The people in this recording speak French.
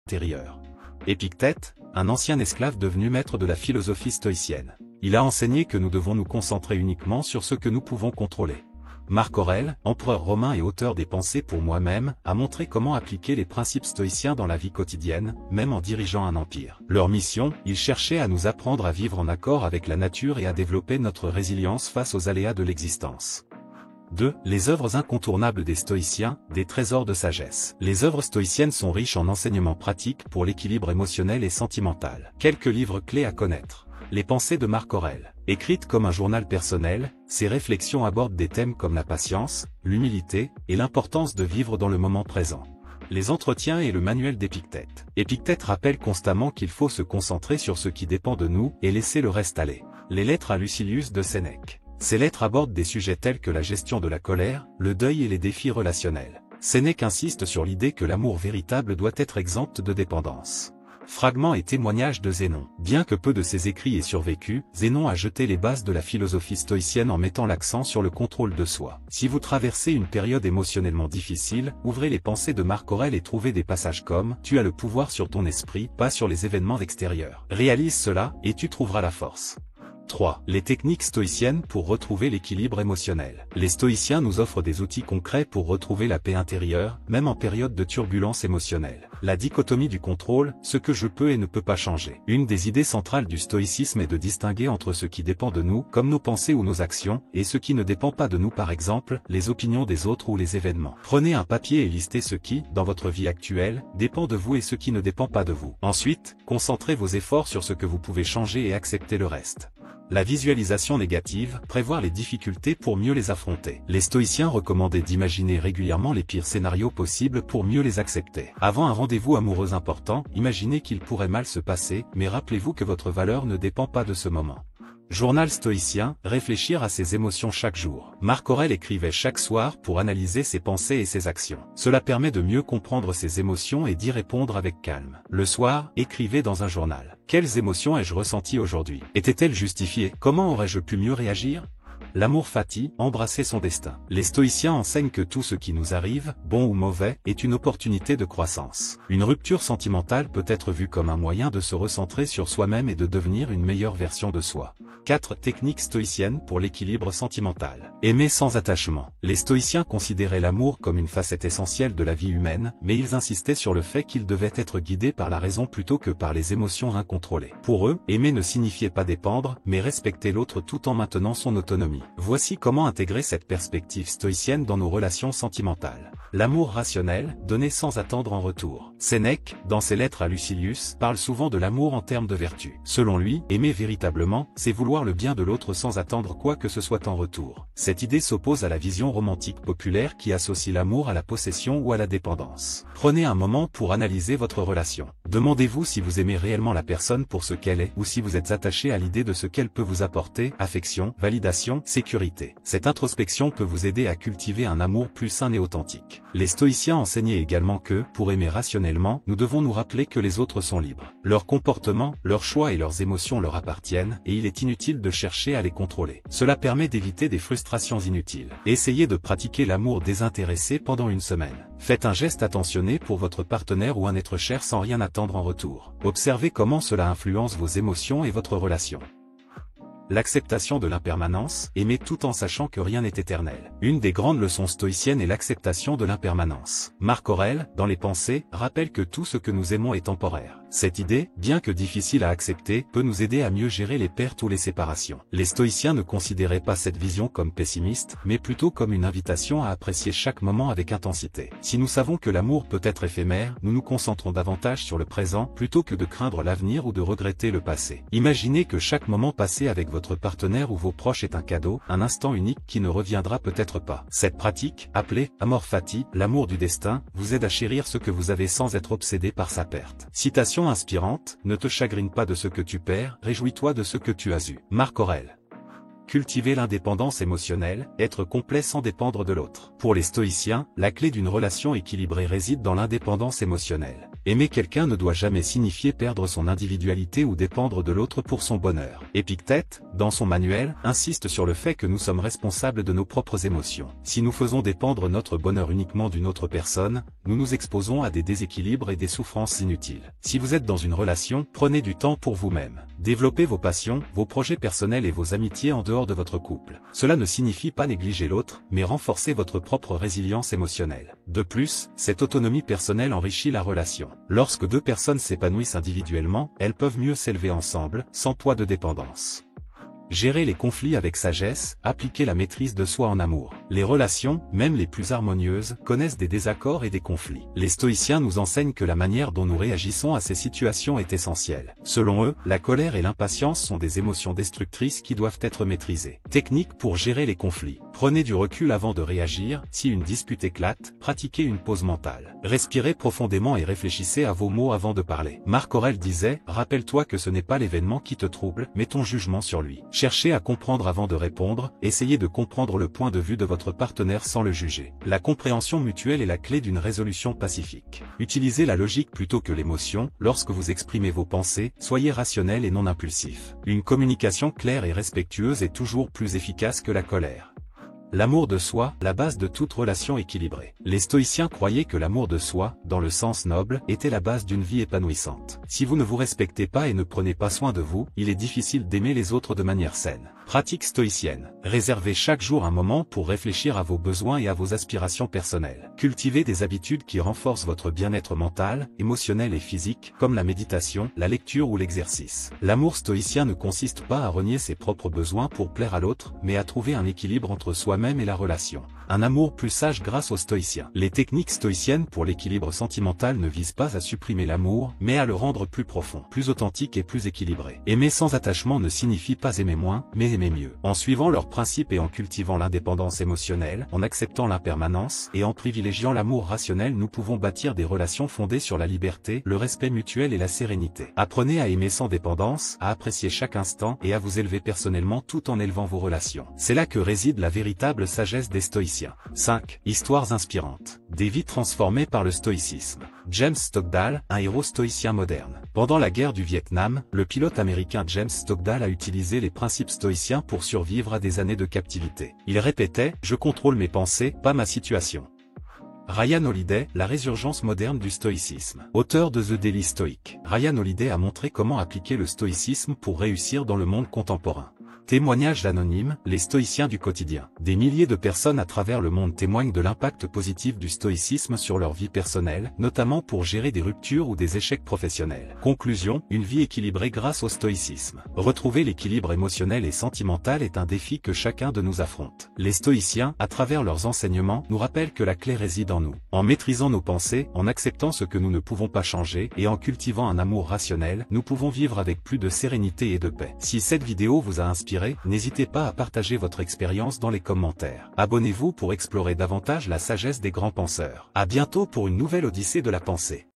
intérieure. Épictète, un ancien esclave devenu maître de la philosophie stoïcienne. Il a enseigné que nous devons nous concentrer uniquement sur ce que nous pouvons contrôler. Marc Aurèle, empereur romain et auteur des Pensées pour moi-même, a montré comment appliquer les principes stoïciens dans la vie quotidienne, même en dirigeant un empire. Leur mission, ils cherchaient à nous apprendre à vivre en accord avec la nature et à développer notre résilience face aux aléas de l'existence. 2. Les œuvres incontournables des stoïciens, des trésors de sagesse. Les œuvres stoïciennes sont riches en enseignements pratiques pour l'équilibre émotionnel et sentimental. Quelques livres clés à connaître. Les Pensées de Marc Aurèle. Écrites comme un journal personnel, ces réflexions abordent des thèmes comme la patience, l'humilité, et l'importance de vivre dans le moment présent. Les Entretiens et le manuel d'Épictète. Épictète rappelle constamment qu'il faut se concentrer sur ce qui dépend de nous et laisser le reste aller. Les Lettres à Lucilius de Sénèque. Ces lettres abordent des sujets tels que la gestion de la colère, le deuil et les défis relationnels. Sénèque insiste sur l'idée que l'amour véritable doit être exempt de dépendance. Fragments et témoignages de Zénon. Bien que peu de ses écrits aient survécu, Zénon a jeté les bases de la philosophie stoïcienne en mettant l'accent sur le contrôle de soi. Si vous traversez une période émotionnellement difficile, ouvrez les Pensées de Marc Aurèle et trouvez des passages comme « Tu as le pouvoir sur ton esprit, pas sur les événements extérieurs ». Réalise cela, et tu trouveras la force. 3. Les techniques stoïciennes pour retrouver l'équilibre émotionnel. Les stoïciens nous offrent des outils concrets pour retrouver la paix intérieure, même en période de turbulence émotionnelle. La dichotomie du contrôle, ce que je peux et ne peux pas changer. Une des idées centrales du stoïcisme est de distinguer entre ce qui dépend de nous, comme nos pensées ou nos actions, et ce qui ne dépend pas de nous, par exemple, les opinions des autres ou les événements. Prenez un papier et listez ce qui, dans votre vie actuelle, dépend de vous et ce qui ne dépend pas de vous. Ensuite, concentrez vos efforts sur ce que vous pouvez changer et acceptez le reste. La visualisation négative, prévoir les difficultés pour mieux les affronter. Les stoïciens recommandaient d'imaginer régulièrement les pires scénarios possibles pour mieux les accepter. Avant un rendez-vous amoureux important, imaginez qu'il pourrait mal se passer, mais rappelez-vous que votre valeur ne dépend pas de ce moment. Journal stoïcien, réfléchir à ses émotions chaque jour. Marc Aurèle écrivait chaque soir pour analyser ses pensées et ses actions. Cela permet de mieux comprendre ses émotions et d'y répondre avec calme. Le soir, écrivez dans un journal. Quelles émotions ai-je ressenties aujourd'hui? Étaient-elles justifiées? Comment aurais-je pu mieux réagir? L'amour fati, embrasser son destin. Les stoïciens enseignent que tout ce qui nous arrive, bon ou mauvais, est une opportunité de croissance. Une rupture sentimentale peut être vue comme un moyen de se recentrer sur soi-même et de devenir une meilleure version de soi. 4. Techniques stoïciennes pour l'équilibre sentimental. Aimer sans attachement. Les stoïciens considéraient l'amour comme une facette essentielle de la vie humaine, mais ils insistaient sur le fait qu'il devait être guidé par la raison plutôt que par les émotions incontrôlées. Pour eux, aimer ne signifiait pas dépendre, mais respecter l'autre tout en maintenant son autonomie. Voici comment intégrer cette perspective stoïcienne dans nos relations sentimentales. L'amour rationnel, donné sans attendre en retour. Sénèque, dans ses lettres à Lucilius, parle souvent de l'amour en termes de vertu. Selon lui, aimer véritablement, c'est vouloir le bien de l'autre sans attendre quoi que ce soit en retour. Cette idée s'oppose à la vision romantique populaire qui associe l'amour à la possession ou à la dépendance. Prenez un moment pour analyser votre relation. Demandez-vous si vous aimez réellement la personne pour ce qu'elle est ou si vous êtes attaché à l'idée de ce qu'elle peut vous apporter, affection, validation, sécurité. Cette introspection peut vous aider à cultiver un amour plus sain et authentique. Les stoïciens enseignaient également que, pour aimer rationnellement, nous devons nous rappeler que les autres sont libres. Leur comportement, leurs choix et leurs émotions leur appartiennent, et il est inutile de chercher à les contrôler. Cela permet d'éviter des frustrations inutiles. Essayez de pratiquer l'amour désintéressé pendant une semaine. Faites un geste attentionné pour votre partenaire ou un être cher sans rien attendre en retour. Observez comment cela influence vos émotions et votre relation. L'acceptation de l'impermanence, aimer tout en sachant que rien n'est éternel. Une des grandes leçons stoïciennes est l'acceptation de l'impermanence. Marc Aurèle, dans les Pensées, rappelle que tout ce que nous aimons est temporaire. Cette idée, bien que difficile à accepter, peut nous aider à mieux gérer les pertes ou les séparations. Les stoïciens ne considéraient pas cette vision comme pessimiste, mais plutôt comme une invitation à apprécier chaque moment avec intensité. Si nous savons que l'amour peut être éphémère, nous nous concentrons davantage sur le présent plutôt que de craindre l'avenir ou de regretter le passé. Imaginez que chaque moment passé avec votre partenaire ou vos proches est un cadeau, un instant unique qui ne reviendra peut-être pas. Cette pratique, appelée amor fati, l'amour du destin, vous aide à chérir ce que vous avez sans être obsédé par sa perte. Citation inspirante, ne te chagrine pas de ce que tu perds, réjouis-toi de ce que tu as eu. Marc Aurèle. Cultiver l'indépendance émotionnelle, être complet sans dépendre de l'autre. Pour les stoïciens, la clé d'une relation équilibrée réside dans l'indépendance émotionnelle. Aimer quelqu'un ne doit jamais signifier perdre son individualité ou dépendre de l'autre pour son bonheur. Épictète, dans son manuel, insiste sur le fait que nous sommes responsables de nos propres émotions. Si nous faisons dépendre notre bonheur uniquement d'une autre personne, nous nous exposons à des déséquilibres et des souffrances inutiles. Si vous êtes dans une relation, prenez du temps pour vous-même. Développez vos passions, vos projets personnels et vos amitiés en dehors de votre couple. Cela ne signifie pas négliger l'autre, mais renforcer votre propre résilience émotionnelle. De plus, cette autonomie personnelle enrichit la relation. Lorsque deux personnes s'épanouissent individuellement, elles peuvent mieux s'élever ensemble, sans poids de dépendance. Gérer les conflits avec sagesse, appliquer la maîtrise de soi en amour. Les relations, même les plus harmonieuses, connaissent des désaccords et des conflits. Les stoïciens nous enseignent que la manière dont nous réagissons à ces situations est essentielle. Selon eux, la colère et l'impatience sont des émotions destructrices qui doivent être maîtrisées. Technique pour gérer les conflits. Prenez du recul avant de réagir. Si une dispute éclate, pratiquez une pause mentale. Respirez profondément et réfléchissez à vos mots avant de parler. Marc Aurèle disait, rappelle-toi que ce n'est pas l'événement qui te trouble, mais ton jugement sur lui. Cherchez à comprendre avant de répondre, essayez de comprendre le point de vue de votre partenaire sans le juger. La compréhension mutuelle est la clé d'une résolution pacifique. Utilisez la logique plutôt que l'émotion. Lorsque vous exprimez vos pensées, soyez rationnel et non impulsif. Une communication claire et respectueuse est toujours plus efficace que la colère. L'amour de soi, la base de toute relation équilibrée. Les stoïciens croyaient que l'amour de soi, dans le sens noble, était la base d'une vie épanouissante. Si vous ne vous respectez pas et ne prenez pas soin de vous, il est difficile d'aimer les autres de manière saine. Pratique stoïcienne. Réservez chaque jour un moment pour réfléchir à vos besoins et à vos aspirations personnelles. Cultivez des habitudes qui renforcent votre bien-être mental, émotionnel et physique, comme la méditation, la lecture ou l'exercice. L'amour stoïcien ne consiste pas à renier ses propres besoins pour plaire à l'autre, mais à trouver un équilibre entre soi-même et la relation. Un amour plus sage grâce aux stoïciens. Les techniques stoïciennes pour l'équilibre sentimental ne visent pas à supprimer l'amour, mais à le rendre plus profond, plus authentique et plus équilibré. Aimer sans attachement ne signifie pas aimer moins, mais aimer mieux. En suivant leurs principes et en cultivant l'indépendance émotionnelle, en acceptant l'impermanence et en privilégiant l'amour rationnel, nous pouvons bâtir des relations fondées sur la liberté, le respect mutuel et la sérénité. Apprenez à aimer sans dépendance, à apprécier chaque instant et à vous élever personnellement tout en élevant vos relations. C'est là que réside la véritable sagesse des stoïciens. 5. Histoires inspirantes. Des vies transformées par le stoïcisme. James Stockdale, un héros stoïcien moderne. Pendant la guerre du Vietnam, le pilote américain James Stockdale a utilisé les principes stoïciens pour survivre à des années de captivité. Il répétait « Je contrôle mes pensées, pas ma situation ». Ryan Holiday, la résurgence moderne du stoïcisme. Auteur de The Daily Stoic, Ryan Holiday a montré comment appliquer le stoïcisme pour réussir dans le monde contemporain. Témoignages anonymes, les stoïciens du quotidien. Des milliers de personnes à travers le monde témoignent de l'impact positif du stoïcisme sur leur vie personnelle, notamment pour gérer des ruptures ou des échecs professionnels. Conclusion, une vie équilibrée grâce au stoïcisme. Retrouver l'équilibre émotionnel et sentimental est un défi que chacun de nous affronte. Les stoïciens, à travers leurs enseignements, nous rappellent que la clé réside en nous. En maîtrisant nos pensées, en acceptant ce que nous ne pouvons pas changer, et en cultivant un amour rationnel, nous pouvons vivre avec plus de sérénité et de paix. Si cette vidéo vous a inspiré, n'hésitez pas à partager votre expérience dans les commentaires. Abonnez-vous pour explorer davantage la sagesse des grands penseurs. À bientôt pour une nouvelle odyssée de la pensée.